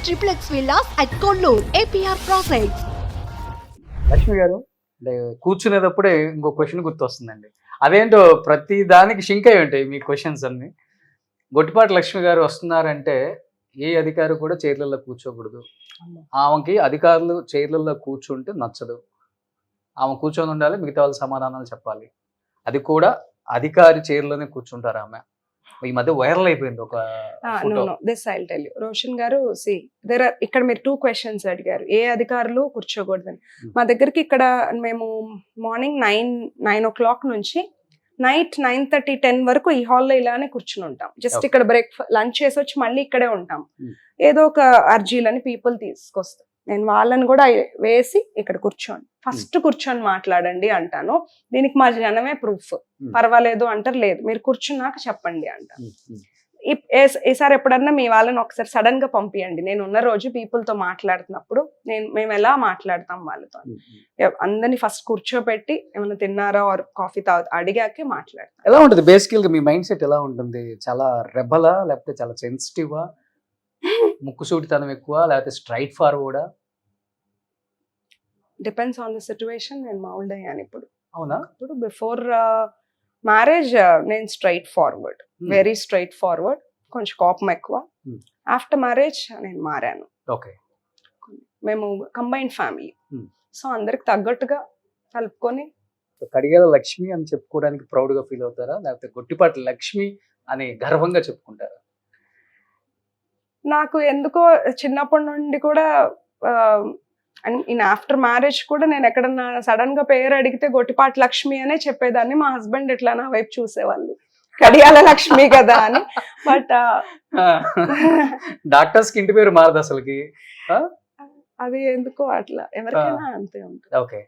triplex villas at Kollur, APR Projects. Lakshmi గారు అంటే కూర్చునేటప్పుడే ఇంకో క్వశ్చన్ గుర్తొస్తుందండి. అదేంటో ప్రతి దానికి షింక్ అయి ఉంటాయి మీ క్వశ్చన్స్ అన్ని. గొట్టిపాటి లక్ష్మి గారు వస్తున్నారంటే ఏ అధికారి కూడా చైర్లలో కూర్చోకూడదు. ఆమెకి అధికారులు చైర్లలో కూర్చుంటే నచ్చదు. ఆమె కూర్చొని ఉండాలి, మిగతా వాళ్ళు సమాధానాలు చెప్పాలి. అది కూడా అధికారి చైర్లోనే కూర్చుంటారు ఆమె. ఈ మధ్య వైరల్ అయిపోయింది ఒక photo. This I'll tell you. Roshan గారు ఇక్కడ మీరు 2 questions అడిగారు, ఏ అధికారులు కూర్చోకూడదని. మా దగ్గరికి ఇక్కడ మేము మార్నింగ్ 9 o'clock నుంచి నైట్ 9:30, 10 వరకు ఈ హాల్లో ఇలానే కూర్చుని ఉంటాం. జస్ట్ ఇక్కడ లంచ్ చేసి వచ్చి మళ్ళీ ఇక్కడే ఉంటాం. ఏదో ఒక అర్జీలని పీపుల్ తీసుకొస్తాం, నేను వాళ్ళని కూడా వేసి ఇక్కడ కూర్చోండి, ఫస్ట్ కూర్చొని మాట్లాడండి అంటాను. దీనికి మా జనమే ప్రూఫ్. పర్వాలేదు అంటారు, లేదు మీరు కూర్చున్నాక చెప్పండి అంటాను. ఈసారి ఎప్పుడన్నా మీ వాళ్ళని ఒకసారి సడన్ గా పంపియండి, నేను ఉన్న రోజు పీపుల్ తో మాట్లాడుతున్నప్పుడు మేము ఎలా మాట్లాడతాం వాళ్ళతో, అందరినీ ఫస్ట్ కూర్చోబెట్టి ఏమైనా తిన్నారా ఆర్ కాఫీ అడిగాకే మాట్లాడతాం. ఎలా ఉంటుంది బేసికల్ గా మీ మైండ్ సెట్? ఎలా ఉంటుంది? చాలా రెబలా లేకపోతే చాలా సెన్సిటివా? ముక్కుసూటితనం ఎక్కువ లేకపోతే స్ట్రైట్ ఫార్వర్డా? Depends on the situation. నేను మామూలు అయ్యాను ఇప్పుడు. అవునా? ఇప్పుడు బిఫోర్ మ్యారేజ్ నేను straightforward, very straightforward, కొంచెం కోపం ఎక్కువ. ఆఫ్టర్ మ్యారేజ్ నేను మారాను. ఓకే. మేము కంబైన్డ్ ఫ్యామిలీ, సో అందరికి తగ్గట్టుగా కలుపుకొని. కడియాల లక్ష్మి అని చెప్పుకోవడానికి ప్రౌడ్ గా ఫీల్ అవుతారా, లేకపోతే గొట్టిపాటి లక్ష్మి అని గర్వంగా చెప్పుకుంటారా? నాకు ఎందుకో చిన్నప్పటి నుండి కూడా ఆఫ్టర్ మ్యారేజ్ కూడా నేను ఎక్కడన్నా సడన్ గా పేరు అడిగితే గొట్టిపాటి లక్ష్మి అనే చెప్పేదాన్ని. మా హస్బెండ్ ఇట్లా నా వైపు చూసేవాళ్ళు, కడియాల లక్ష్మి కదా అని. బట్ డాక్టర్స్ కి ఇంటి పేరు మారదు అసలుకి. అది ఎందుకో అట్లా ఎవరికైనా అంతే ఉంటుంది. ఓకే.